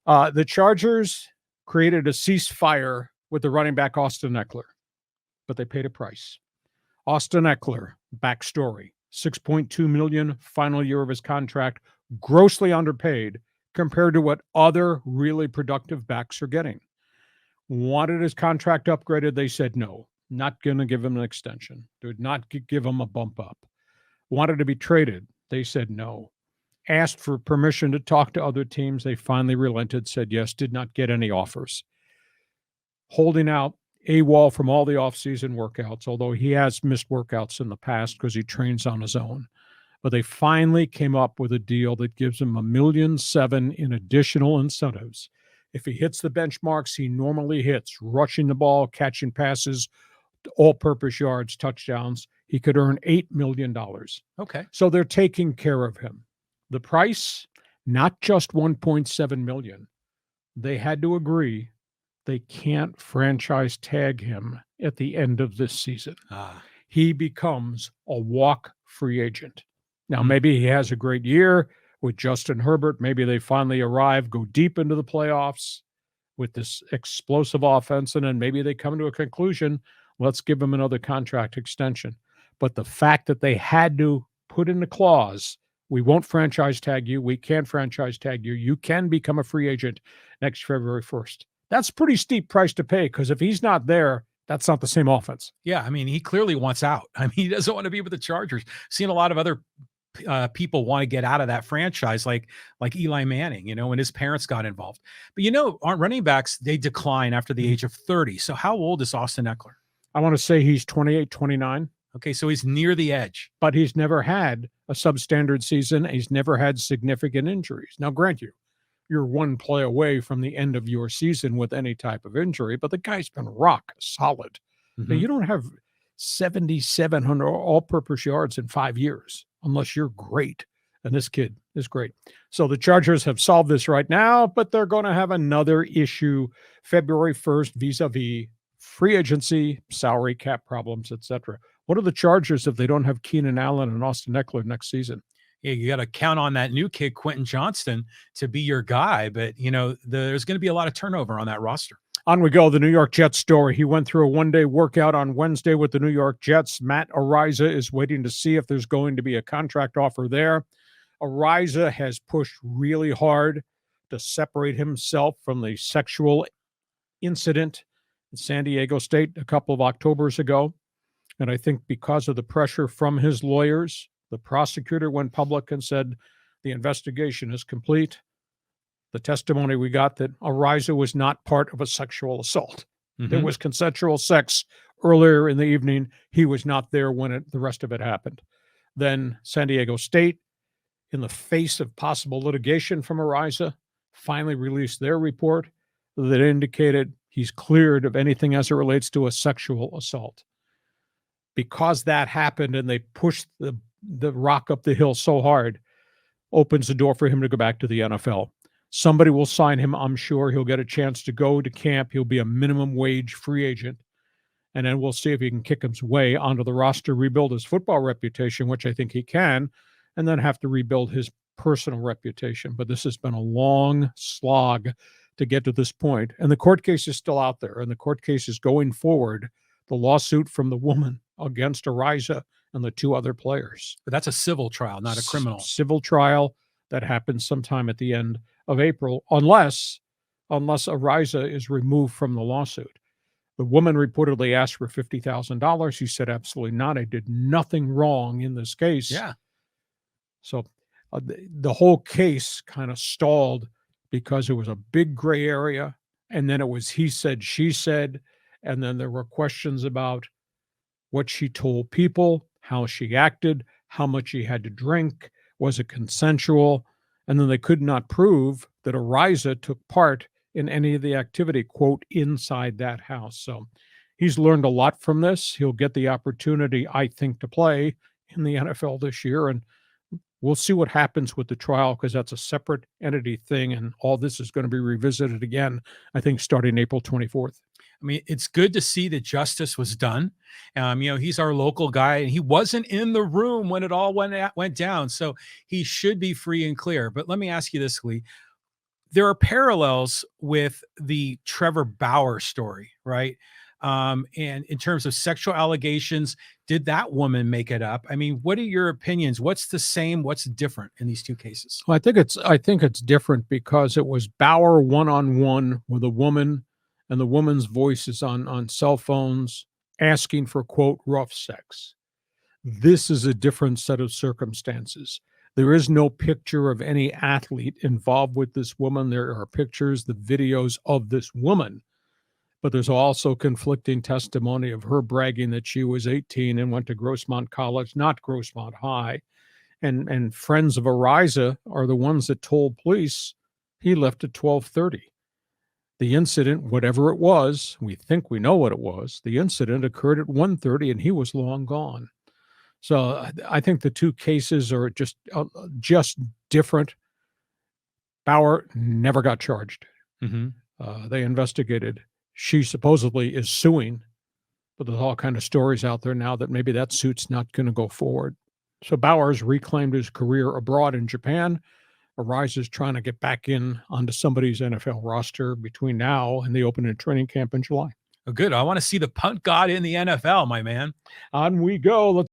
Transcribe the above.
The Chargers created a ceasefire with the running back Austin Ekeler, but they paid a price. Austin Ekeler, backstory, $6.2 million, final year of his contract, grossly underpaid compared to what other really productive backs are getting. Wanted his contract upgraded. They said no, not going to give him an extension. They would not give him a bump up. Wanted to be traded. They said no. Asked for permission to talk to other teams. They finally relented, said yes, did not get any offers. Holding out AWOL from all the offseason workouts, although he has missed workouts in the past because he trains on his own. But they finally came up with a deal that gives him $1.7 million in additional incentives. If he hits the benchmarks he normally hits, rushing the ball, catching passes, all-purpose yards, touchdowns, he could earn $8 million. Okay. So they're taking care of him. The price, not just $1.7 million. They had to agree they can't franchise tag him at the end of this season. He becomes a walk free agent. Now, maybe he has a great year with Justin Herbert. Maybe they finally arrive, go deep into the playoffs with this explosive offense, and then maybe they come to a conclusion, let's give him another contract extension. But the fact that they had to put in the clause, we won't franchise tag you, we can't franchise tag you, you can become a free agent next February 1st. That's a pretty steep price to pay because if he's not there, that's not the same offense. Yeah, I mean, he clearly wants out. I mean, he doesn't want to be with the Chargers. Seen a lot of other people want to get out of that franchise, like Eli Manning, when his parents got involved. But our running backs, they decline after the age of 30. So how old is Austin Ekeler? I want to say he's 28, 29. Okay, so he's near the edge. But he's never had a substandard season. He's never had significant injuries. Now, grant you're one play away from the end of your season with any type of injury, but the guy's been rock solid. Now, you don't have 7,700 all-purpose yards in 5 years unless you're great. And this kid is great. So the Chargers have solved this right now, but they're going to have another issue February 1st vis-a-vis free agency, salary cap problems, etc. What are the Chargers if they don't have Keenan Allen and Austin Ekeler next season? Yeah, you got to count on that new kid, Quentin Johnston, to be your guy. But, there's going to be a lot of turnover on that roster. On we go. The New York Jets story. He went through a one-day workout on Wednesday with the New York Jets. Matt Araiza is waiting to see if there's going to be a contract offer there. Araiza has pushed really hard to separate himself from the sexual incident in San Diego State a couple of Octobers ago. And I think because of the pressure from his lawyers, the prosecutor went public and said the investigation is complete. The testimony we got that Araiza was not part of a sexual assault. There was consensual sex earlier in the evening. He was not there when the rest of it happened. Then San Diego State, in the face of possible litigation from Araiza, finally released their report that indicated he's cleared of anything as it relates to a sexual assault. Because that happened and they pushed the rock up the hill so hard, opens the door for him to go back to the NFL. Somebody will sign him, I'm sure. He'll get a chance to go to camp. He'll be a minimum wage free agent. And then we'll see if he can kick his way onto the roster, rebuild his football reputation, which I think he can, and then have to rebuild his personal reputation. But this has been a long slog to get to this point. And the court case is still out there. And the court case is going forward. The lawsuit from the woman against Araiza and the two other players. But that's a civil trial, not a criminal. Civil trial that happens sometime at the end of April, unless Araiza is removed from the lawsuit. The woman reportedly asked for $50,000. He said, absolutely not. I did nothing wrong in this case. Yeah. So the whole case kind of stalled because it was a big gray area. And then it was he said, she said. And then there were questions about what she told people, how she acted, how much she had to drink. Was it consensual? And then they could not prove that Araiza took part in any of the activity, quote, inside that house. So he's learned a lot from this. He'll get the opportunity, I think, to play in the NFL this year. And we'll see what happens with the trial because that's a separate entity thing. And all this is going to be revisited again, I think, starting April 24th. I mean, it's good to see that justice was done. He's our local guy, and he wasn't in the room when it all went down. So he should be free and clear. But let me ask you this, Lee. there are parallels with the Trevor Bauer story, right? And in terms of sexual allegations, did that woman make it up? I mean, what are your opinions? What's the same? What's different in these two cases? Well, I think it's different because it was Bauer one-on-one with a woman, and the woman's voice is on cell phones asking for, quote, rough sex. This is a different set of circumstances. There is no picture of any athlete involved with this woman. There are pictures, the videos of this woman, but there's also conflicting testimony of her bragging that she was 18 and went to Grossmont College, not Grossmont High. And friends of Araiza are the ones that told police he left at 12:30. The incident, whatever it was, we think we know what it was. The incident occurred at 1:30 and he was long gone. So I think the two cases are just different. Bauer never got charged. Mm-hmm. They investigated. She supposedly is suing, but there's all kind of stories out there now that maybe that suit's not going to go forward. So Bauer's reclaimed his career abroad in Japan. Ariza's trying to get back in onto somebody's NFL roster between now and the opening training camp in July. Oh, good. I want to see the punt god in the NFL, my man. On we go. Let's